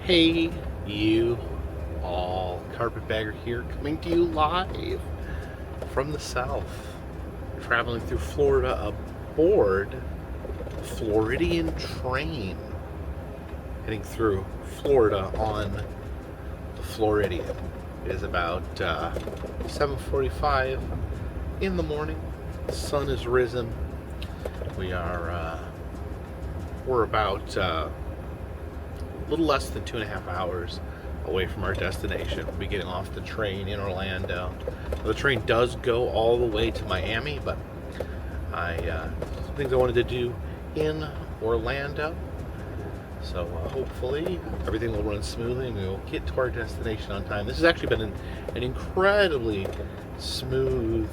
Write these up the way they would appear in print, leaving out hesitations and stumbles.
Hey, you all, Carpetbagger here, coming to you live from the south, traveling through Florida aboard a Floridian train, heading through Florida on the Floridian. It is about 7:45 in the morning. The sun has risen. We're about a little less than 2.5 hours away from our destination. We'll be getting off the train in Orlando. The train does go all the way to Miami, but some things I wanted to do in Orlando. So hopefully everything will run smoothly and we'll get to our destination on time. This has actually been an incredibly smooth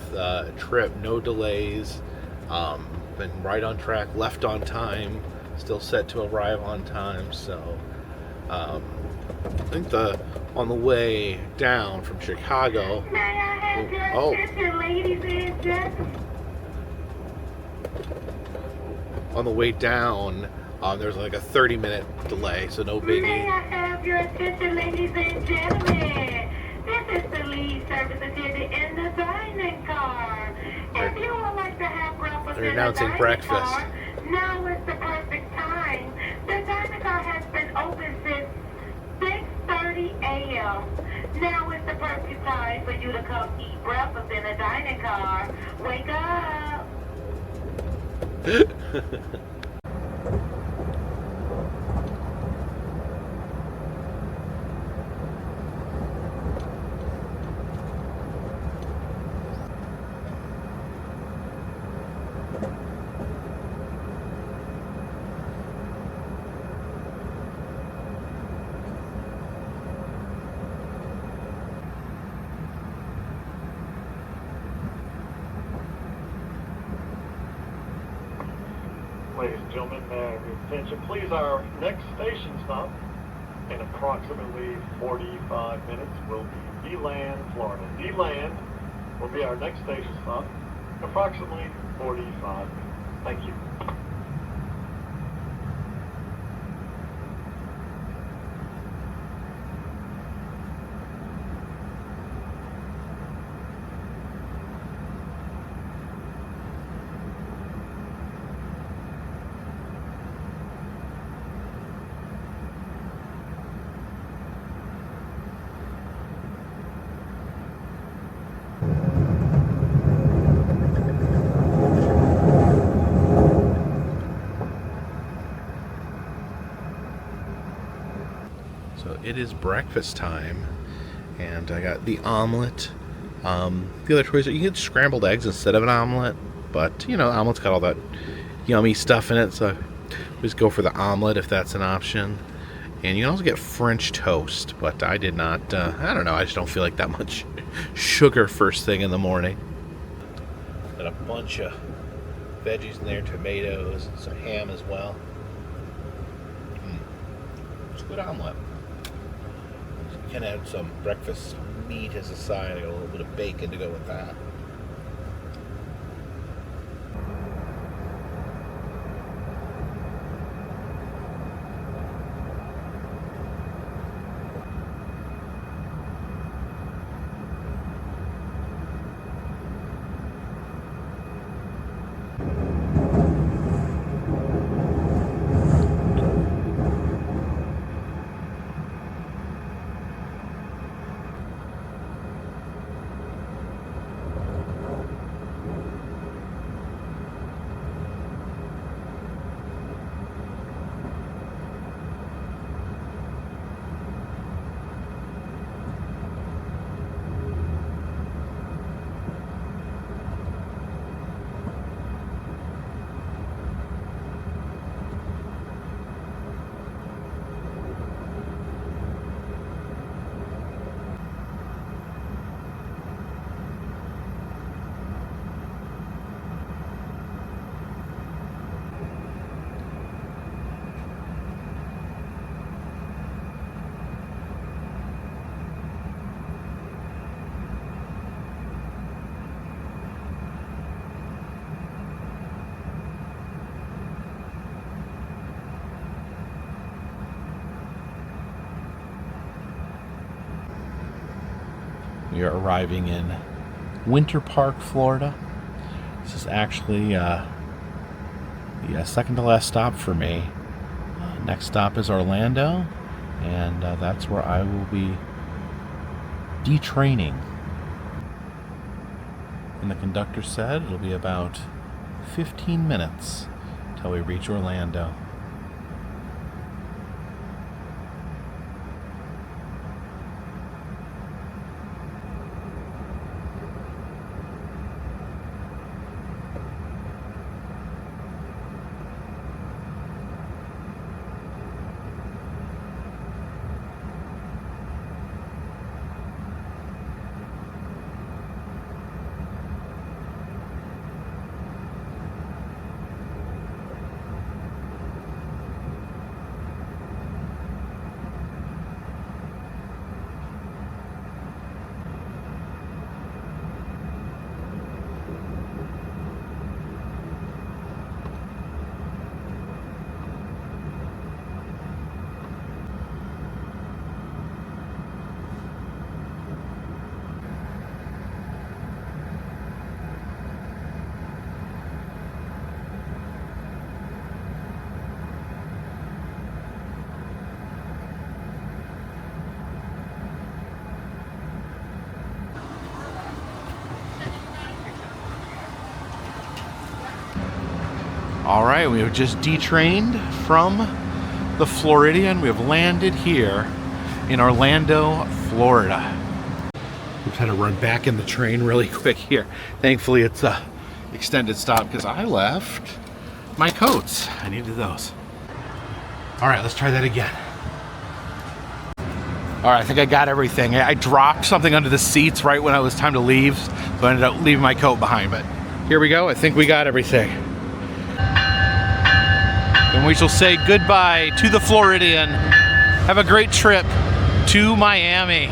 trip, no delays, been right on track, left on time, still set to arrive on time. So I think on the way down from Chicago. May I have your attention, ladies and gentlemen? On the way down, there's like a 30-minute delay, so no biggie. May I have your attention, ladies and gentlemen? This is the lead service attendant in the dining car. If you would like to have breakfast They're in the announcing dining breakfast. car, now is the perfect time. The dining car has been open since 6:30 a.m. Now is the perfect time for you to come eat breakfast in the dining car. Wake up! Ladies and gentlemen, may I have your attention, please? Our next station stop in approximately 45 minutes will be DeLand, Florida. DeLand will be our next station stop in approximately 45 minutes. Thank you. So it is breakfast time, and I got the omelet. The other choice, you can get scrambled eggs instead of an omelet, but you know, omelet's got all that yummy stuff in it, so I always go for the omelet if that's an option. And you can also get French toast, but I did not, I don't know, I just don't feel like that much sugar first thing in the morning. Got a bunch of veggies in there, tomatoes, some ham as well. It's a good omelet. You can add some breakfast meat as a side. I got a little bit of bacon to go with that. We are arriving in Winter Park, Florida. This is actually the second to last stop for me. Next stop is Orlando, and that's where I will be detraining. And the conductor said it'll be about 15 minutes till we reach Orlando. All right, we have just detrained from the Floridian. We have landed here in Orlando, Florida. We've had to run back in the train really quick here. Thankfully, it's a extended stop because I left my coats. I needed those. All right, let's try that again. All right, I think I got everything. I dropped something under the seats right when it was time to leave, so I ended up leaving my coat behind. But here we go. I think we got everything. And we shall say goodbye to the Floridian. Have a great trip to Miami.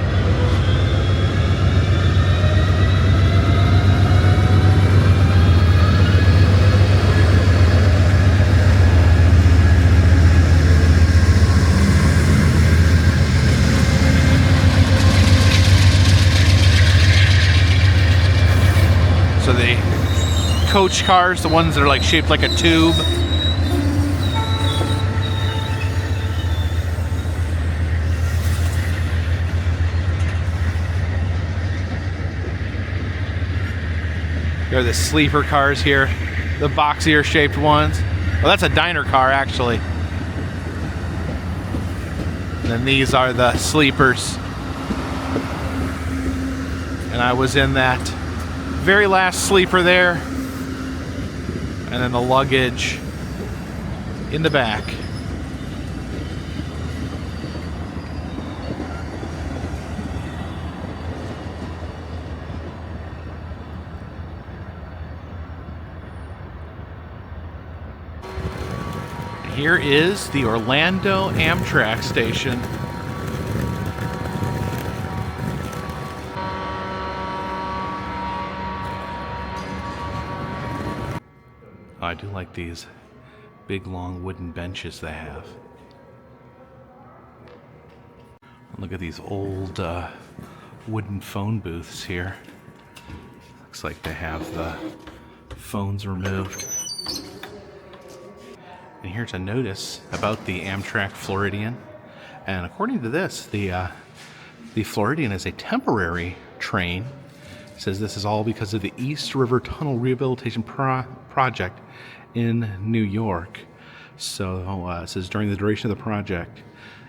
So the coach cars, the ones that are like shaped like a tube, there are the sleeper cars here, the boxier shaped ones. Well, that's a diner car actually. And then these are the sleepers. And I was in that very last sleeper there. And then the luggage in the back. Here is the Orlando Amtrak station. Oh, I do like these big long wooden benches they have. Look at these old wooden phone booths here. Looks like they have the phones removed. And here's a notice about the Amtrak Floridian. And according to this, the Floridian is a temporary train. It says this is all because of the East River Tunnel Rehabilitation Project in New York. So it says during the duration of the project,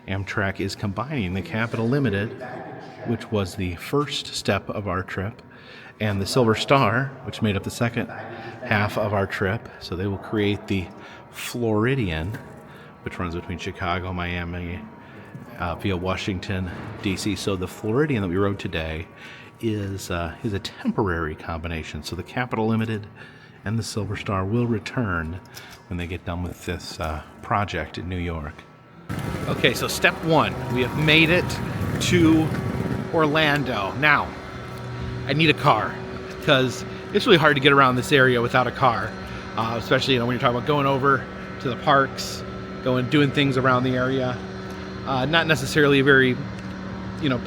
Amtrak is combining the Capital Limited, which was the first step of our trip, and the Silver Star, which made up the second half of our trip. So they will create the Floridian, which runs between Chicago, Miami, via Washington, D.C. So the Floridian that we rode today is a temporary combination. So the Capital Limited and the Silver Star will return when they get done with this project in New York. Okay, so step one, we have made it to Orlando. Now, I need a car because it's really hard to get around this area without a car. Especially, when you're talking about going over to the parks, doing things around the area. Not necessarily a very,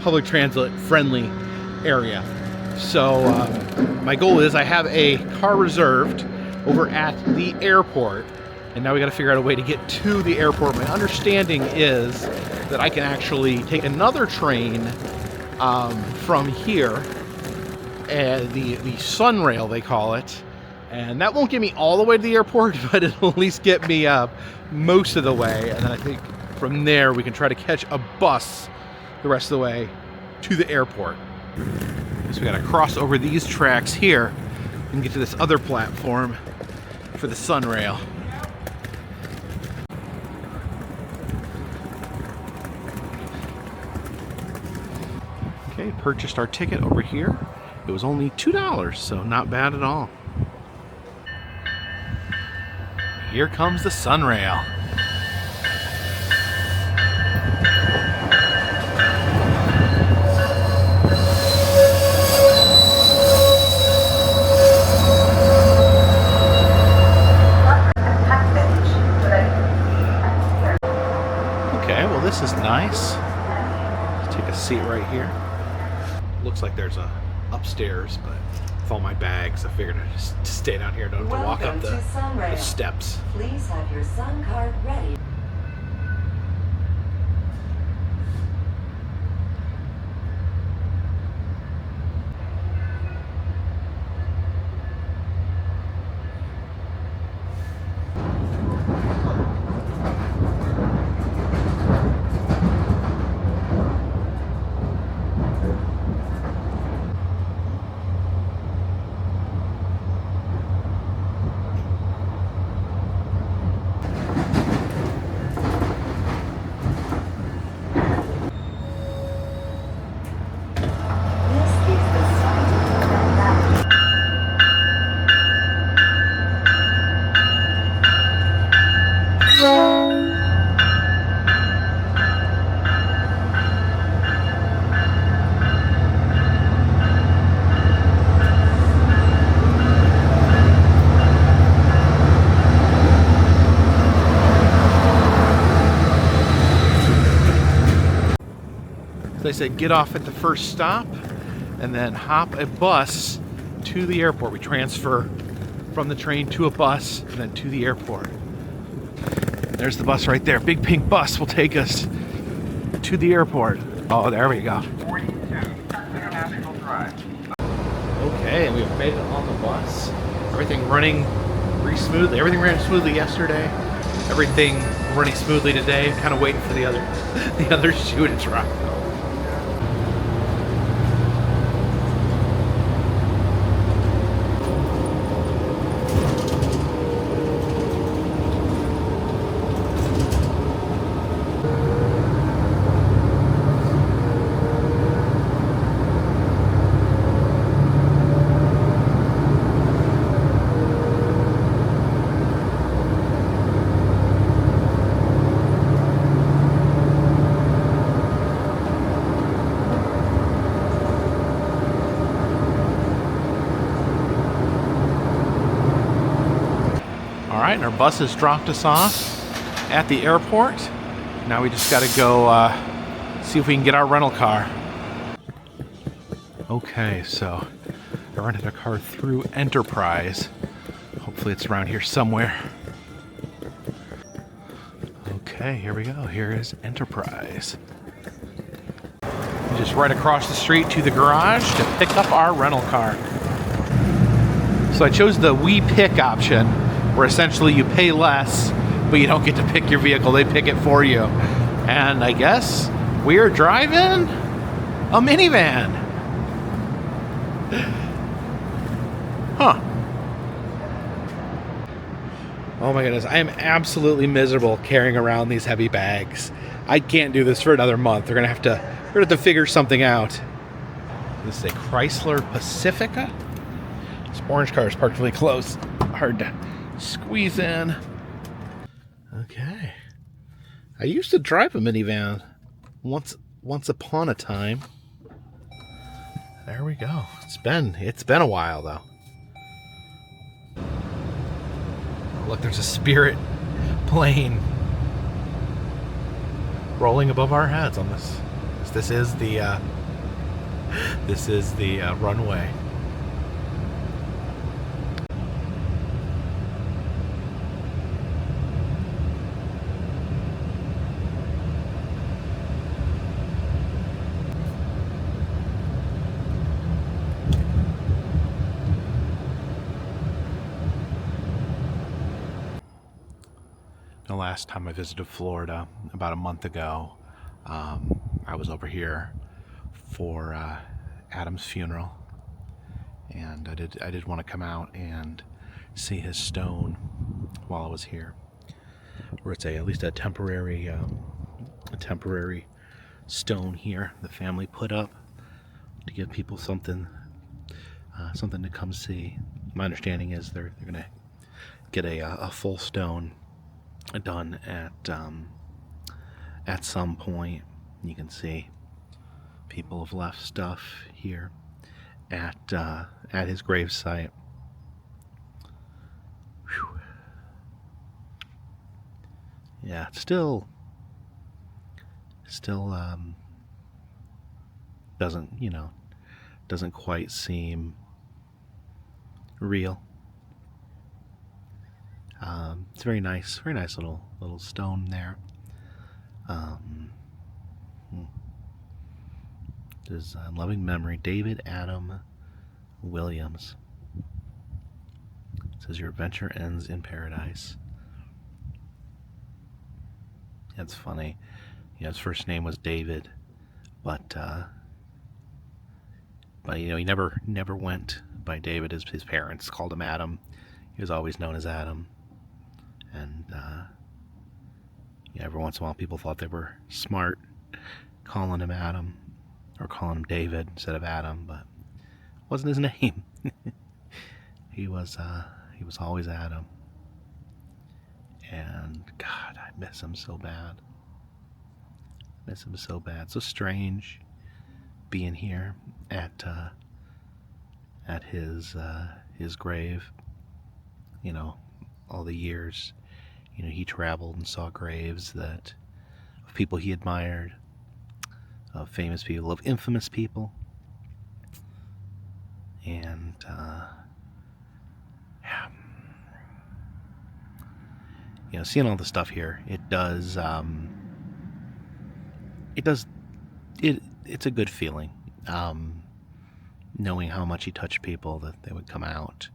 public transit friendly area. So my goal is I have a car reserved over at the airport, and now we got to figure out a way to get to the airport. My understanding is that I can actually take another train from here, the Sunrail they call it, and that won't get me all the way to the airport, but it'll at least get me most of the way, and then I think from there we can try to catch a bus the rest of the way to the airport. So we got to cross over these tracks here and get to this other platform for the Sunrail. Okay, purchased our ticket over here. It was only $2, so not bad at all. Here comes the Sunrail. Okay, well this is nice. Let's take a seat right here. Looks like there's a upstairs, but with all my bags, I figured I'd just stay down here. Don't have to walk up the steps. Please have your Sun card ready. They said get off at the first stop and then hop a bus to the airport. We transfer from the train to a bus and then to the airport. There's the bus right there. Big pink bus will take us to the airport. Oh, there we go. 42 International Drive. Okay, and we've made it on the bus. Everything running pretty smoothly. Everything ran smoothly yesterday. Everything running smoothly today. Kind of waiting for the other shoe to drop. All right, our bus has dropped us off at the airport. Now we just got to go see if we can get our rental car. Okay, so I rented a car through Enterprise. Hopefully it's around here somewhere. Okay, here we go. Here is Enterprise. Just right across the street to the garage to pick up our rental car. So I chose the We Pick option, where essentially you pay less, but you don't get to pick your vehicle. They pick it for you. And I guess we are driving a minivan. Huh. Oh my goodness, I am absolutely miserable carrying around these heavy bags. I can't do this for another month. We're gonna have to figure something out. This is a Chrysler Pacifica. This orange car is parked really close. Hard to squeeze in. Okay. I used to drive a minivan once upon a time. There we go. It's been a while though. Look, there's a Spirit plane rolling above our heads on this. This is the This is the runway. The last time I visited Florida, about a month ago, I was over here for Adam's funeral, and I did want to come out and see his stone while I was here, or it's at least a temporary stone here the family put up to give people something to come see. My understanding is they're gonna get a full stone done at some point. You can see people have left stuff here at his gravesite. Whew. Yeah, it's still doesn't quite seem real. It's very nice little stone there. This is loving memory, David Adam Williams. It says your adventure ends in paradise. That's funny. His first name was David, but he never went by David. His parents called him Adam. He was always known as Adam. And every once in a while people thought they were smart calling him Adam or calling him David instead of Adam, but it wasn't his name. He was always Adam. And God, I miss him so bad. So strange being here at his grave. All the years he traveled and saw graves of people he admired, of famous people, of infamous people, and seeing all the stuff here, it's a good feeling, knowing how much he touched people, that they would come out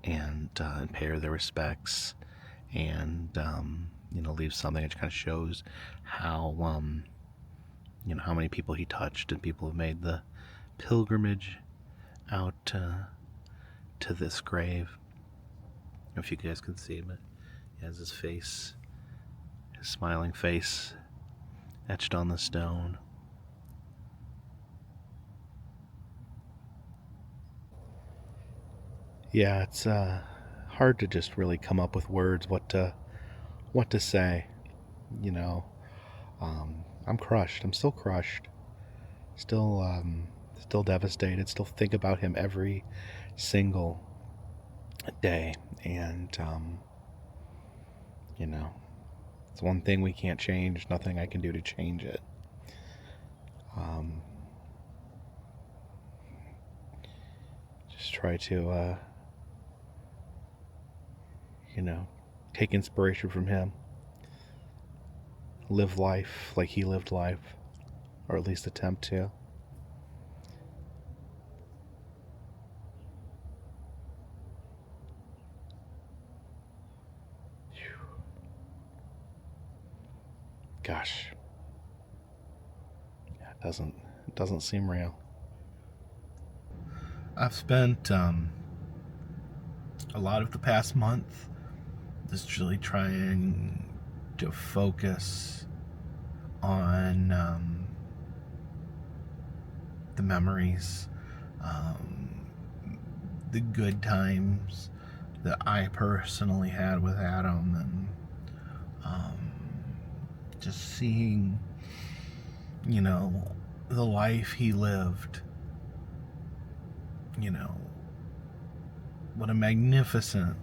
and pay their respects, and leave something that kind of shows how how many people he touched, and people have made the pilgrimage out to this grave. I don't know if you guys can see him, but he has his smiling face etched on the stone. Yeah, it's hard to just really come up with words what to say. I'm crushed. I'm still crushed. Still devastated. Still think about him every single day. And it's one thing we can't change. Nothing I can do to change it. Just try to take inspiration from him. Live life like he lived life, or at least attempt to. Gosh, yeah, it doesn't seem real. I've spent a lot of the past month just really trying to focus on the memories, the good times that I personally had with Adam, and just seeing, the life he lived. What a magnificent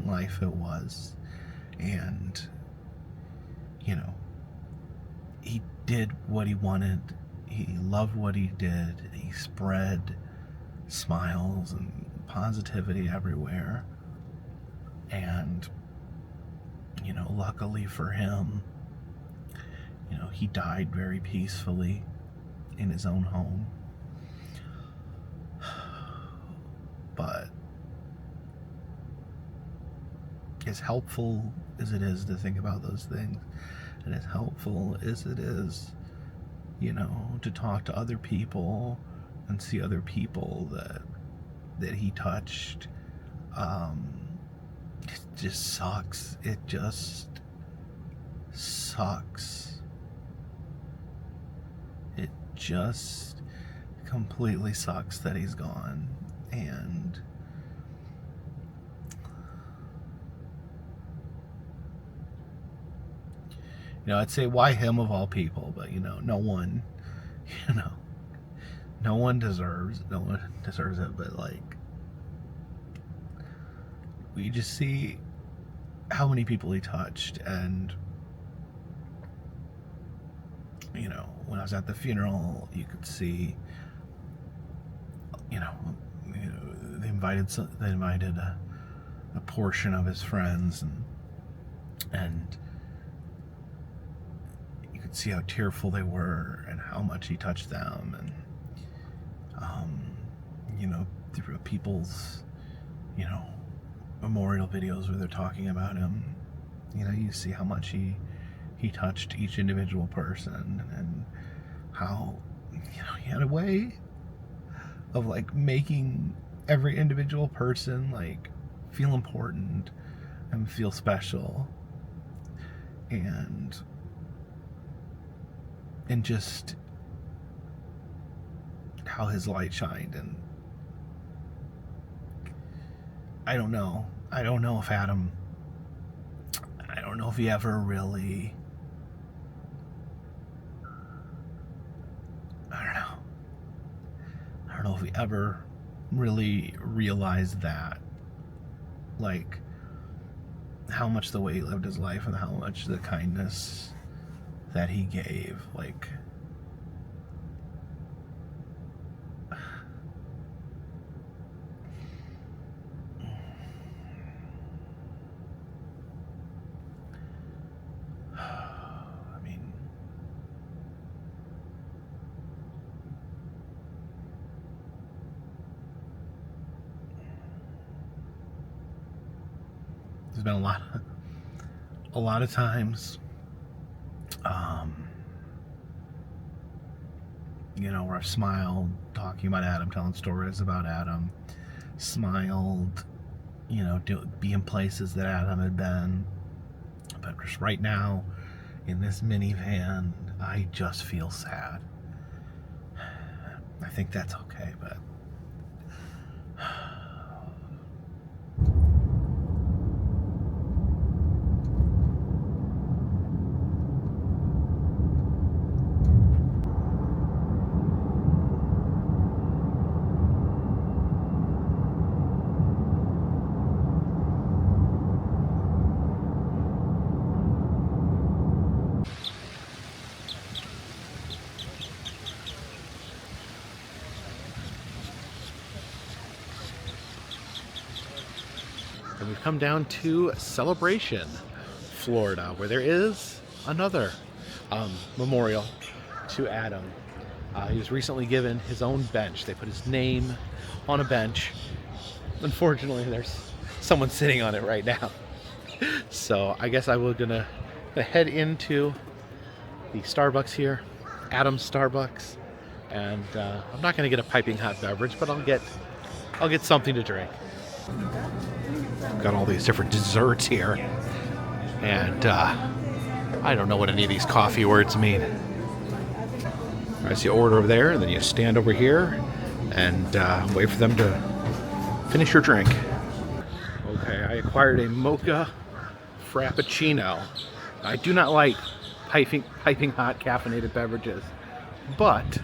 life it was. And, he did what he wanted. he loved what he did. He spread smiles and positivity everywhere. And, you know, luckily for him, you know, he died very peacefully in his own home. But as helpful as it is to think about those things, and as helpful as it is, you know, to talk to other people and see other people that he touched, it just sucks. It just sucks. It just completely sucks that he's gone. And you know, I'd say why him of all people, but you know, no one deserves it, but like, we just see how many people he touched. And you know, when I was at the funeral, you could see, you know, they invited a portion of his friends, and you could see how tearful they were and how much he touched them. And you know, through people's, you know, memorial videos where they're talking about him, you know, you see how much he touched each individual person, and how, you know, he had a way of like making every individual person like feel important and feel special, and just how his light shined. And I don't know if Adam, I don't know if he ever really, I don't know if he ever really realized that, like, how much the way he lived his life and how much the kindness that he gave, like, I mean, there's been a lot of times, you know, where I've smiled talking about Adam, telling stories about Adam, smiled, you know, be in places that Adam had been. But just right now, in this minivan, I just feel sad. I think that's okay, but and we've come down to Celebration, Florida, where there is another memorial to Adam. He was recently given his own bench. They put his name on a bench. Unfortunately, there's someone sitting on it right now. So I guess I was gonna head into the Starbucks here, Adam's Starbucks, and I'm not gonna get a piping hot beverage, but I'll get something to drink. Got all these different desserts here, and I don't know what any of these coffee words mean. All right, so you order over there, and then you stand over here and wait for them to finish your drink. Okay, I acquired a mocha frappuccino. I do not like piping hot caffeinated beverages, but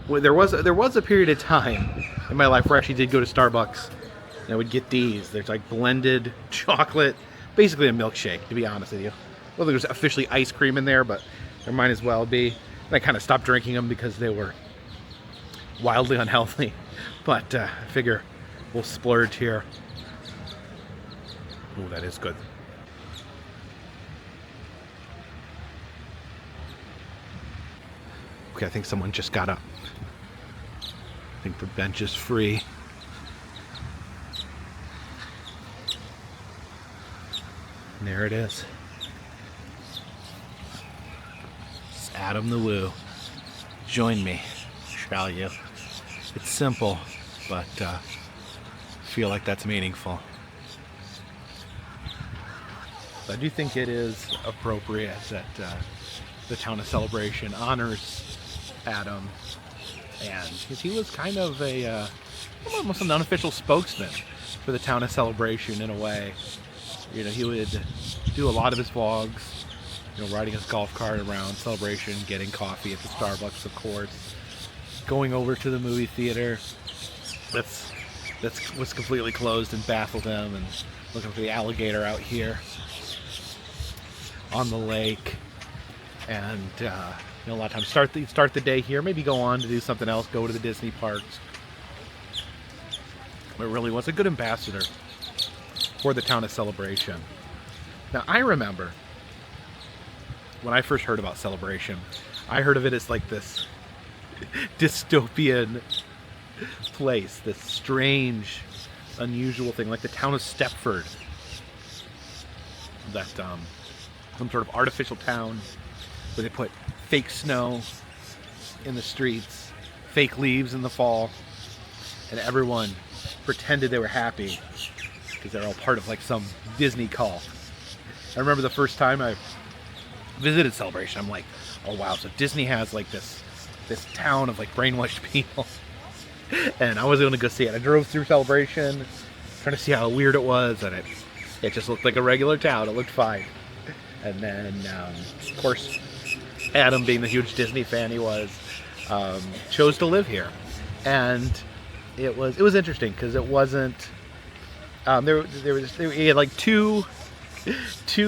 there was a period of time in my life where I actually did go to Starbucks and I would get these. There's like blended chocolate, basically a milkshake, to be honest with you. I don't think there's officially ice cream in there, but there might as well be. I kind of stopped drinking them because they were wildly unhealthy. But I figure we'll splurge here. Oh, that is good. Okay, I think someone just got up. I think the bench is free. And there it is. It's Adam the Woo. Join me, shall you? It's simple, but I feel like that's meaningful. I do think it is appropriate that the town of Celebration honors Adam, and he was kind of a almost an unofficial spokesman for the town of Celebration in a way. You know, he would do a lot of his vlogs, you know, riding his golf cart around Celebration, getting coffee at the Starbucks, of course, going over to the movie theater that was completely closed and baffled him, and looking for the alligator out here on the lake. And you know, a lot of times start the day here, maybe go on to do something else, go to the Disney parks. But really was a good ambassador for the town of Celebration. Now, I remember when I first heard about Celebration, I heard of it as like this dystopian place, this strange, unusual thing, like the town of Stepford. That some sort of artificial town where they put fake snow in the streets, fake leaves in the fall, and everyone pretended they were happy because they're all part of like some Disney cult. I remember the first time I visited Celebration, I'm like, oh wow, so Disney has like this town of like brainwashed people. And I was going to go see it. I drove through Celebration, trying to see how weird it was, and it just looked like a regular town. It looked fine. And then, of course, Adam, being the huge Disney fan he was, chose to live here. And it was interesting because it wasn't. He had like two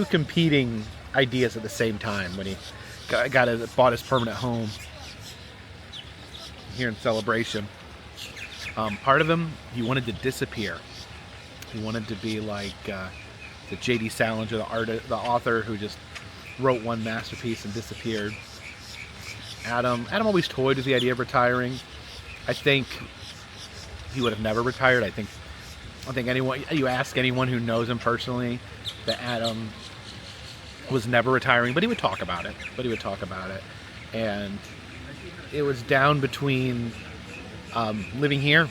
competing ideas at the same time when he bought his permanent home here in Celebration. Part of him, he wanted to disappear. He wanted to be like the J.D. Salinger, the author who just wrote one masterpiece and disappeared. Adam always toyed with the idea of retiring. I think he would have never retired. I think anyone, you ask anyone who knows him personally, that Adam was never retiring, but he would talk about it. And it was down between living here,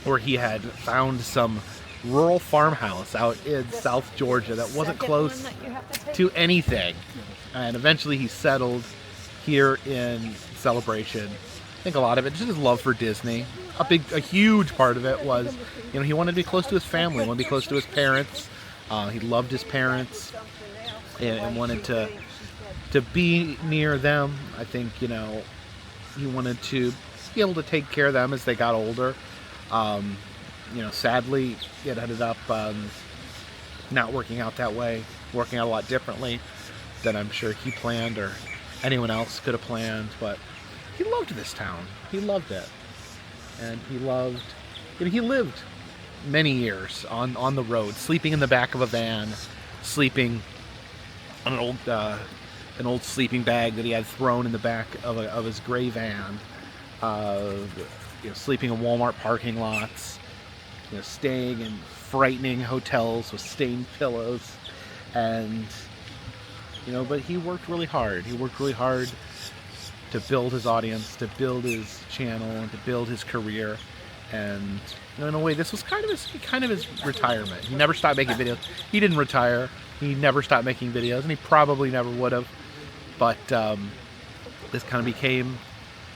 or he had found some rural farmhouse out in South Georgia that wasn't close to anything, and eventually he settled here in Celebration. I think a lot of it just his love for Disney. A huge part of it was, you know, he wanted to be close to his family, wanted to be close to his parents. He loved his parents and wanted to be near them. I think, you know, he wanted to be able to take care of them as they got older. You know, sadly, it ended up not working out that way, working out a lot differently than I'm sure he planned or anyone else could have planned. But he loved this town. He loved it. And he lived many years on the road, sleeping in the back of a van, sleeping on an old sleeping bag that he had thrown in the back of his gray van, you know, sleeping in Walmart parking lots, you know, staying in frightening hotels with stained pillows, and you know, but he worked really hard. He worked really hard to build his audience, to build his channel, and to build his career. And you know, in a way, this was kind of his retirement. He never stopped making videos. He didn't retire. He never stopped making videos, and he probably never would have. But this kind of became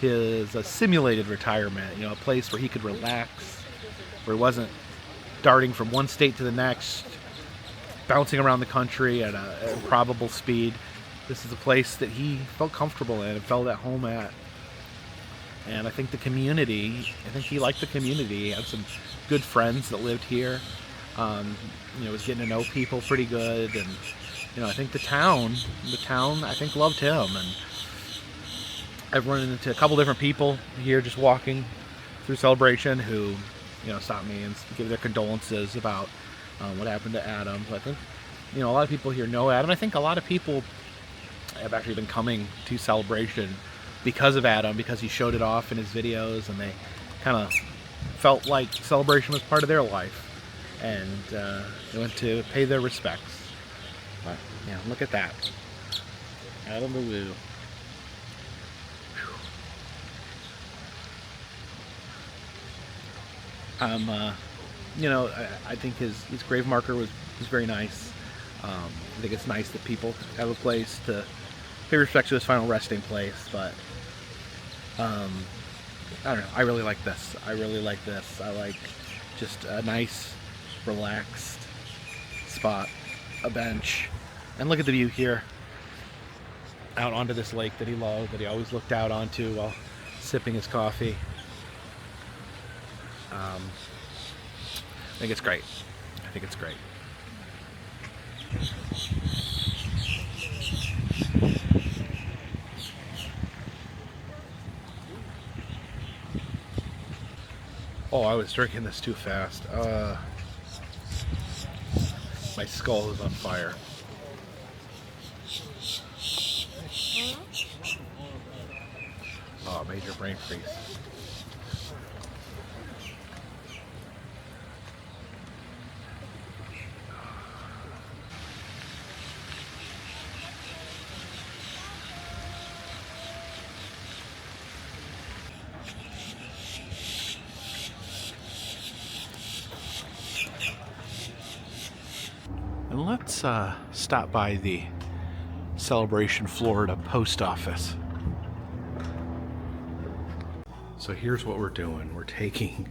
his simulated retirement. You know, a place where he could relax, where he wasn't darting from one state to the next, bouncing around the country at a improbable speed. This is a place that he felt comfortable in and felt at home at. And I think he liked the community. He had some good friends that lived here. You know, was getting to know people pretty good. And, you know, I think the town, I think loved him. And, I've run into a couple different people here just walking through Celebration who, you know, stop me and give their condolences about what happened to Adam. So I think, you know, a lot of people here know Adam. I think a lot of people have actually been coming to Celebration because of Adam, because he showed it off in his videos, and they kind of felt like Celebration was part of their life, and they went to pay their respects. But yeah, look at that. Adam the Woo. You know, I think his grave marker was very nice. I think it's nice that people have a place to pay respect to his final resting place, but I don't know, I really like this. I like just a nice, relaxed spot, a bench, and look at the view here, out onto this lake that he loved, that he always looked out onto while sipping his coffee. I think it's great. I think it's great. Oh, I was drinking this too fast. My skull is on fire. Oh, major brain freeze. And let's stop by the Celebration, Florida post office. So here's what we're doing. We're taking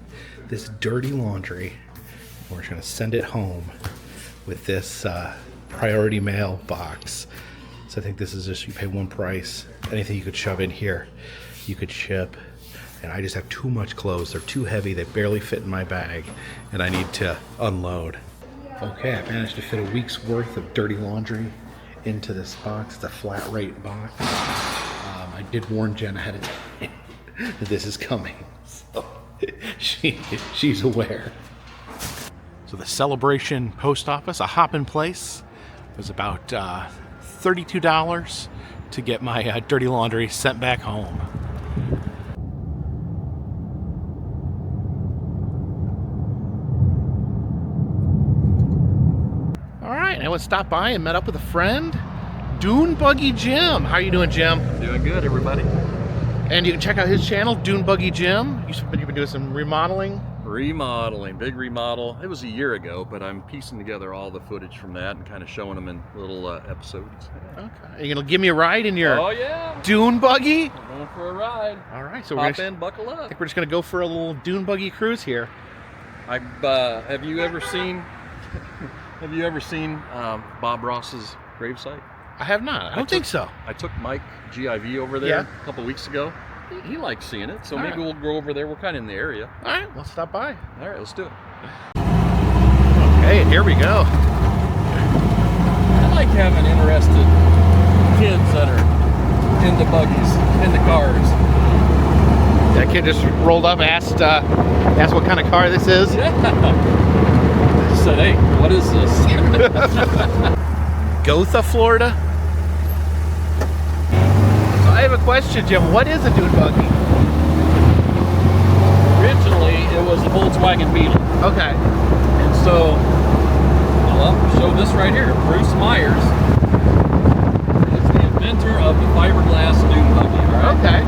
this dirty laundry and we're going to send it home with this priority mail box. So I think this is just, you pay one price. Anything you could shove in here, you could ship. And I just have too much clothes. They're too heavy. They barely fit in my bag. And I need to unload. Okay, I managed to fit a week's worth of dirty laundry into this box. It's a flat rate box. I did warn Jen ahead of time that this is coming, so she's aware. So the Celebration post office, a hop-in place, was about $32 to get my dirty laundry sent back home. I went stopped by and met up with a friend, Dune Buggy Jim. How you doing, Jim? Doing good, everybody. And you can check out his channel, Dune Buggy Jim. You've been doing some remodeling. Remodeling, big remodel. It was a year ago, but I'm piecing together all the footage from that and kind of showing them in little episodes. Okay. Are you gonna give me a ride in your yeah, Dune Buggy? I'm going for a ride. All right, so Hop in, buckle I up. think we're just gonna go for a little Dune Buggy cruise here. Have you ever seen? Have you ever seen Bob Ross's gravesite? I have not. I don't think so. I took Mike GIV over there a couple weeks ago. He likes seeing it, so maybe we'll go over there. We're kind of in the area. All right, let's stop by. All right, let's do it. Okay, here we go. I like having interested kids that are into buggies, into cars. That kid just rolled up, asked what kind of car this is. Yeah. Said, hey, what is this? Gotha, Florida. So I have a question, Jim. What is a Dune Buggy? Originally, it was a Volkswagen Beetle. Okay. And so, I'll show this right here. Bruce Myers is the inventor of the fiberglass Dune Buggy, right? Okay.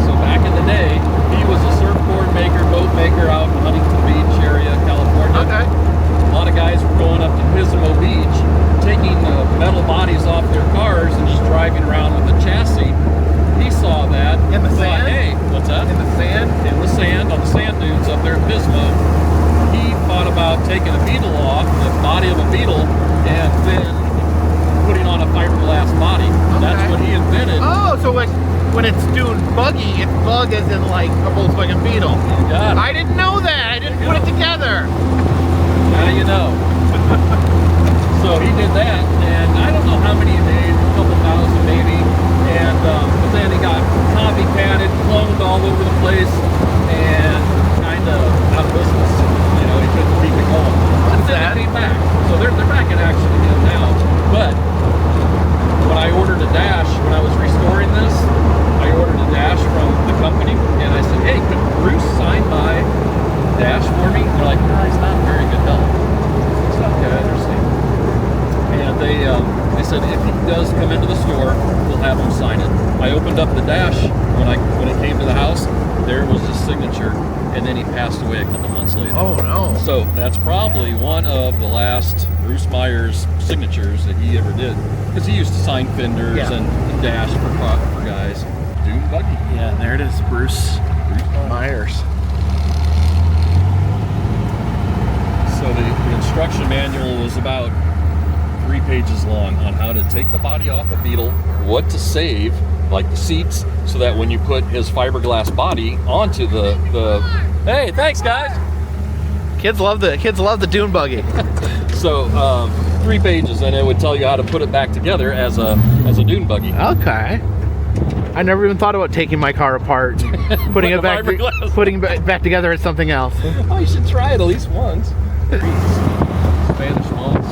So back in the day, he was a surfboard maker, boat maker out in Huntington Beach area, California. Okay. A lot of guys were going up to Pismo Beach, taking metal bodies off their cars and just driving around with a chassis. He saw that. In the thought, sand? hey, what's that? In the sand? In the sand, on the sand dunes up there at Pismo. He thought about taking a beetle off, the body of a beetle, and then putting on a fiberglass body. That's what he invented. Oh, so like when it's Dune Buggy, it's bug as in like a Volkswagen Beetle. You got it. I didn't know that. I didn't put it together. Now you know. So he did that, and I don't know how many he made, a couple thousand maybe. And but then it got copycatted, cloned all over the place, and kind of out of business. You know, he couldn't keep it going. But then it came back. So they're back in action again now. But when I ordered a dash, when I was restoring this, I ordered a dash from the company, and I said, hey, could Bruce sign my dash for me? They're like, no, he's not very good help. It's okay, I understand. And they said if he does come into the store, we'll have him sign it. I opened up the dash when it came to the house. There was his signature, and then he passed away a couple months later. Oh no! So that's probably one of the last Bruce Myers signatures that he ever did, because he used to sign fenders and dash for guys. Dune Buggy. Yeah, there it is, Bruce Myers. So the instruction manual was about 3 pages long on how to take the body off a Beetle, what to save, like the seats, so that when you put his fiberglass body onto the hey, thanks guys. Kids love the Dune Buggy. So 3 pages, and it would tell you how to put it back together as a Dune Buggy. Okay. I never even thought about taking my car apart, putting it back together as something else. Oh, you should try it at least once. Spanish moss.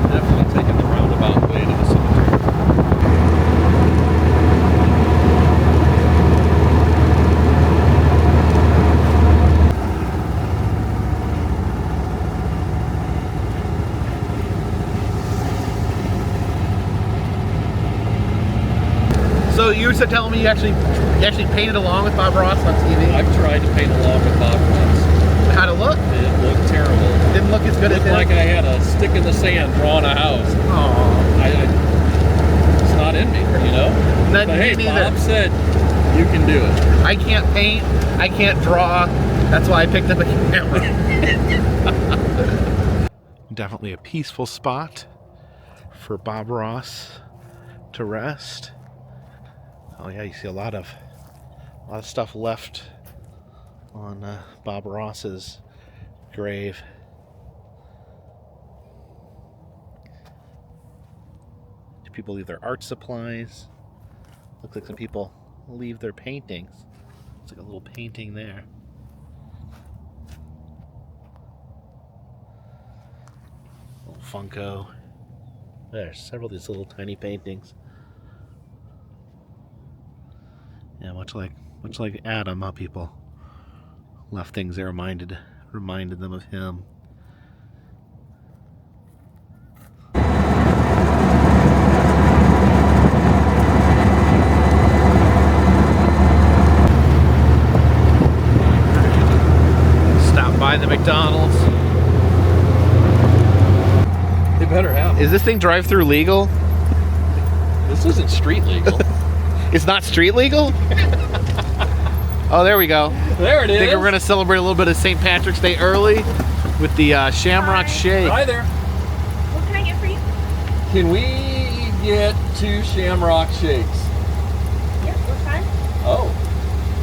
Definitely taking the roundabout way to the cemetery. So you were telling me you actually painted along with Bob Ross on TV? I've tried to paint along with Bob once. How'd it look? It looked terrible. Didn't look as good as Looked him? like I had a stick in the sand drawing a house. Aww. It's not in me, you know? Not But hey, me neither. Bob said you can do it. I can't paint. I can't draw. That's why I picked up a camera. Definitely a peaceful spot for Bob Ross to rest. Oh yeah, you see a lot of stuff left on Bob Ross's grave. Do people leave their art supplies? Looks like some people leave their paintings. It's like a little painting there. Little Funko. There's several of these little tiny paintings. Yeah, much like Adam, how people left things there reminded them of him. Stop by the McDonald's. They better have it. Is this thing drive-through legal? This isn't street legal. It's not street legal? Oh, there we go. There it is. I think we're going to celebrate a little bit of St. Patrick's Day early with the Shamrock Shake. Hi there. What can I get for you? Can we get 2 Shamrock Shakes? Yes, what size? Oh.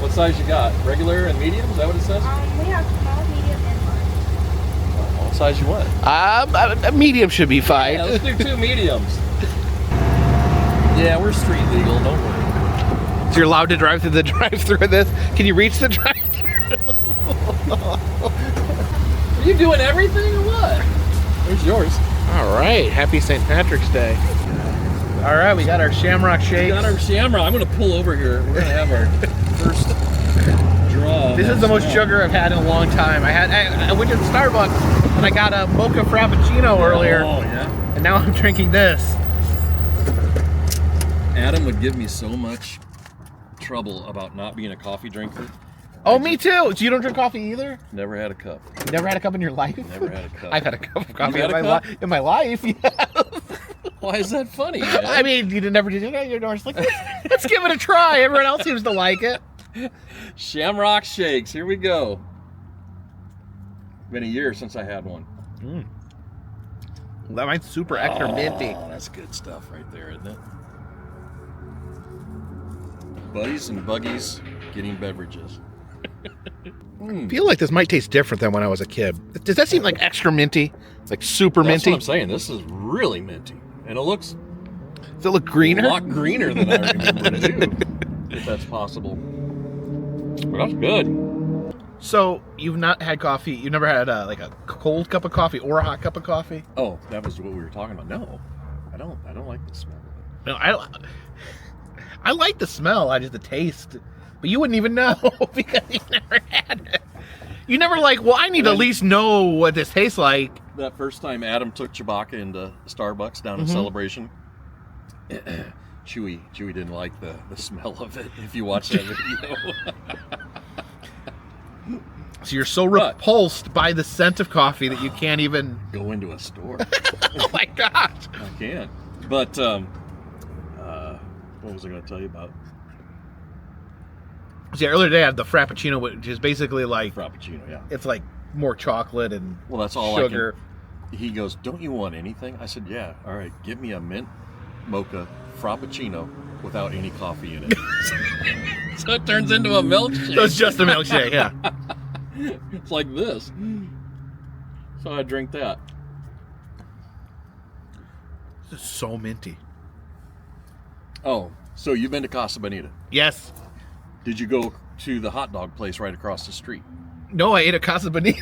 What size you got? Regular and medium? Is that what it says? We have small, medium, and large. What size you want? A medium should be fine. Yeah, let's do 2 mediums. Yeah, we're street legal. Don't worry. So you're allowed to drive through the drive-through of this? Can you reach the drive-through? Are you doing everything or what? Where's yours? All right. Happy St. Patrick's Day. All right, we got our Shamrock Shakes. We got our Shamrock. I'm going to pull over here. We're going to have our first draw. This is the most sugar I've had in a long time. I went to the Starbucks and I got a mocha frappuccino earlier. Oh, yeah. And now I'm drinking this. Adam would give me so much trouble about not being a coffee drinker. Oh, me too. So you don't drink coffee either? Never had a cup. You never had a cup in your life? Never had a cup. I've had a cup of coffee had in a my, cup? in my life. Yes. Why is that funny, man? I mean, you never did it. You're just like, let's give it a try. Everyone else seems to like it. Shamrock Shakes. Here we go. Been a year since I had one. That mine's super extra minty. Oh, that's good stuff right there, isn't it? Buddies and buggies getting beverages. I feel like this might taste different than when I was a kid. Does that seem like extra minty? Like super That's minty? what I'm saying. This is really minty. And it looks Does it look greener? a lot greener than I remember too. If that's possible. But that's good. So you've not had coffee? You've never had like a cold cup of coffee or a hot cup of coffee? Oh, that was what we were talking about. No, I don't like the smell of it. No, I like the smell. I just the taste. But you wouldn't even know because you never had it. You never like. Well, I need to at least know what this tastes like. That first time Adam took Chewbacca into Starbucks down in Celebration, Chewie didn't like the smell of it. If you watch that video. So you're so repulsed by the scent of coffee that you can't even Go into a store. Oh my gosh! I can't. But what was I going to tell you about? See, earlier today I had the Frappuccino, which is basically like Frappuccino, yeah. it's like more chocolate and Well, that's all sugar. He goes, "Don't you want anything?" I said, "Yeah, all right, give me a mint mocha Frappuccino without any coffee in it." So it turns into a milkshake. So it's just a milkshake, yeah. It's like this. So I drink that. This is so minty. Oh, so you've been to Casa Bonita. Yes. Did you go to the hot dog place right across the street? No, I ate a Casa Bonita.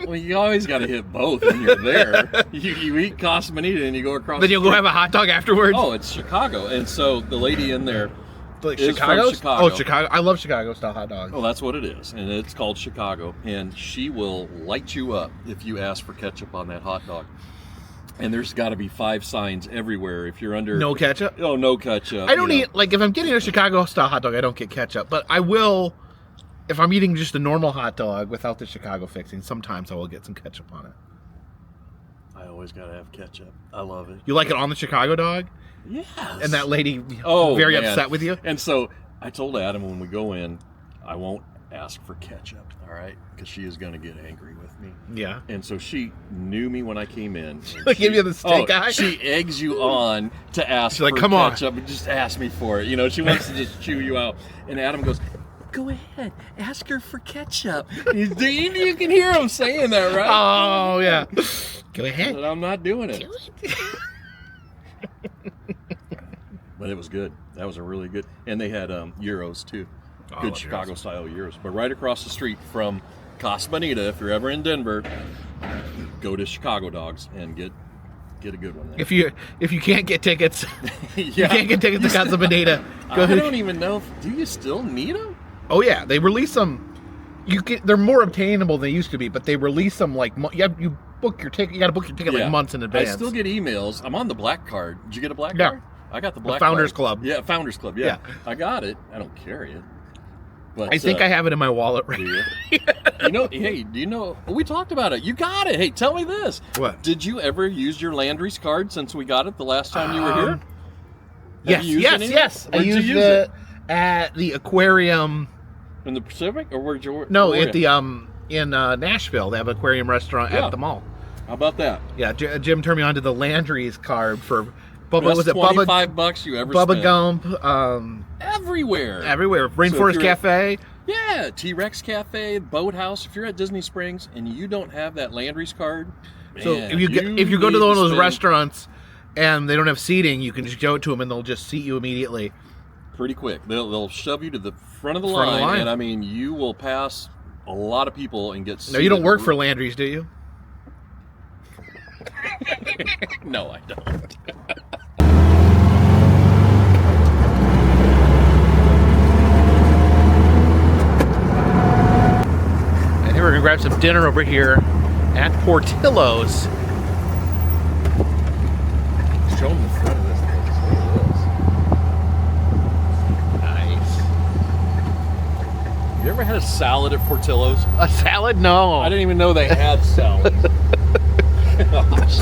Well, you always got to hit both when you're there. You eat Casa Bonita and you go across Then the you'll go street. have a hot dog afterwards. Oh, it's Chicago. And so the lady in there Like is from Chicago's? Chicago. Oh, Chicago. I love Chicago style hot dogs. Oh, that's what it is. And it's called Chicago. And she will light you up if you ask for ketchup on that hot dog. And there's got to be 5 signs everywhere if you're under... No ketchup? Oh, no ketchup. I don't eat, like, if I'm getting a Chicago style hot dog, I don't get ketchup. But I will, if I'm eating just a normal hot dog without the Chicago fixing, sometimes I will get some ketchup on it. I always got to have ketchup. I love it. You like it on the Chicago dog? Yes. And that lady Oh, very man. upset with you? And so I told Adam when we go in, I won't ask for ketchup, all right? Because she is going to get angry with me. Yeah. And so she knew me when I came in. Like, give you the steak eye? She eggs you on to ask She's like, for "Come on." ketchup and just ask me for it. You know, she wants to just chew you out. And Adam goes, "Go ahead, ask her for ketchup." You can hear him saying that, right? Oh, yeah. Go ahead. But I'm not doing it. But it was good. That was a really good. And they had gyros too. Oh, I Good love Chicago gyros. style gyros. But right across the street from Casa Bonita, if you're ever in Denver, go to Chicago Dogs and get a good one there. If you can't get tickets, Yeah. you can't get tickets to Casa Bonita. Go I don't even know. Do you still need them? Oh yeah, they release them. They're more obtainable than they used to be, but they release them like you book your ticket. You got to book your ticket like months in advance. I still get emails. I'm on the black card. Did you get a black Yeah. card? I got the black Founders card. Club. Yeah, Founders Club. Yeah. Yeah. I got it. I don't carry it. But I think I have it in my wallet right do you? You know, hey, do you know, we talked about it. You got it. Hey, tell me this. What? Did you ever use your Landry's card since we got it the last time you were here? Yes, Have you used yes, any? yes. I Where'd you used use it at the aquarium. In the Pacific? Or where'd you No, where at the in Nashville. They have an aquarium restaurant Yeah. at the mall. How about that? Yeah, Jim turned me on to the Landry's card for Bubba. Best Was it $25 you ever Bubba spent. Gump? Everywhere. Everywhere. So Rainforest if you're Cafe. Yeah, T-Rex Cafe, Boathouse. If you're at Disney Springs and you don't have that Landry's card, So man, if you go need to one of those spend restaurants and they don't have seating, you can just go to them and they'll just seat you immediately. pretty quick. They'll shove you to the front of the Front of the line, line. and I mean you will pass a lot of people and get. No, you don't seated. work for Landry's, do you? No, I don't. And here we're gonna grab some dinner over here at Portillo's. Show them the front of this place. Look at Nice. this. You ever had a salad at Portillo's? A salad? No. I didn't even know they had salad. Gosh.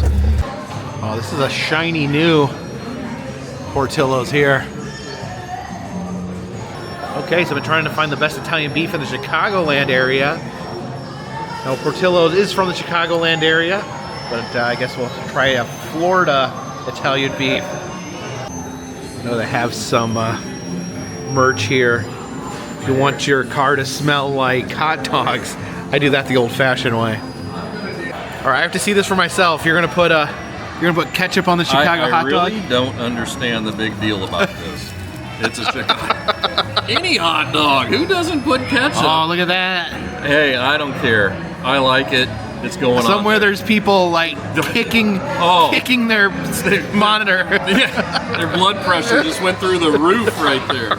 Oh, this is a shiny new Portillo's here. Okay, so I've been trying to find the best Italian beef in the Chicagoland area. Now, Portillo's is from the Chicagoland area, but I guess we'll try a Florida Italian beef. I know they have some merch here. If you want your car to smell like hot dogs, I do that the old-fashioned way. All right, I have to see this for myself. You're gonna put ketchup on the Chicago hot dog? I really don't understand the big deal about this. It's a Chicago. Any hot dog. Who doesn't put ketchup? Oh, look at that. Hey, I don't care. I like it. It's going on. Somewhere there's people like kicking their monitor. Yeah, their blood pressure just went through the roof right there.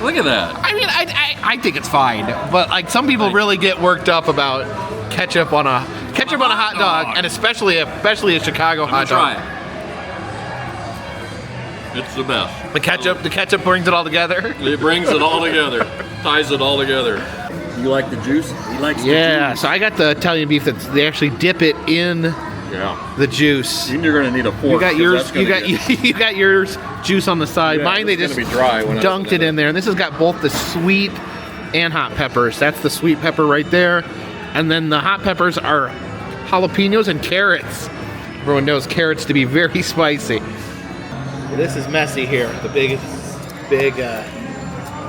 Look at that. I mean, I think it's fine, but like some people really get worked up about ketchup on a hot dog, and especially a Chicago hot dog. Try it. It's the best. The ketchup brings it all together. It brings it all together. Ties it all together. You like the juice? He likes the juice. So I got the Italian beef that they actually dip it in the juice. You're gonna need a fork. You got yours. You got yours juice on the side. Yeah, mine they just be dry when dunked it in there, and this has got both the sweet and hot peppers. That's the sweet pepper right there, and then the hot peppers are jalapenos and carrots. Everyone knows carrots to be very spicy. This is messy here. The big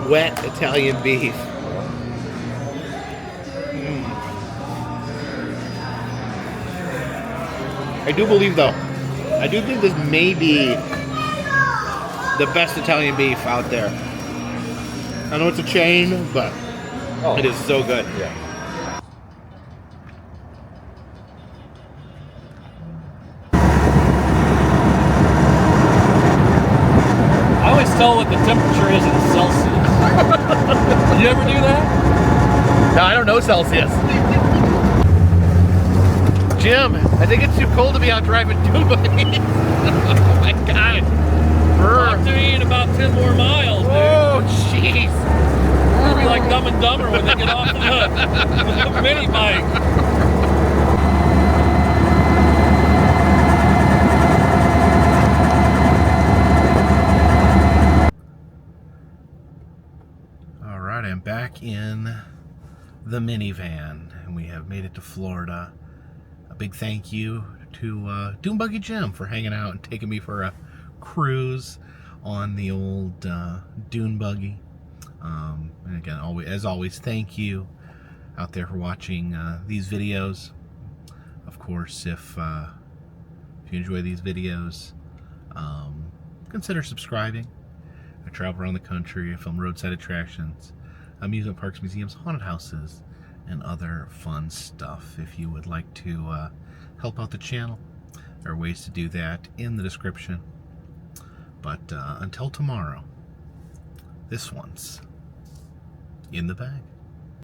wet Italian beef. I do believe, though, I do think this may be the best Italian beef out there. I know it's a chain, but it is so good. Yeah. I always tell what the temperature is in Celsius. You ever do that? No, I don't know Celsius. Jim, I think it's too cold to be out driving Dune Buggy. Oh my God. Talk to me in about 10 more miles, dude. Oh, jeez. It'll be like Dumb and Dumber when they get off the mini bike. All right, I'm back in the minivan, and we have made it to Florida. A big thank you to Dune Buggy Jim for hanging out and taking me for a cruise on the old Dune Buggy. And again, as always, thank you out there for watching these videos. Of course, if you enjoy these videos, consider subscribing. I travel around the country. I film roadside attractions, amusement parks, museums, haunted houses, and other fun stuff. If you would like to help out the channel, there are ways to do that in the description. But until tomorrow, this one's in the bag.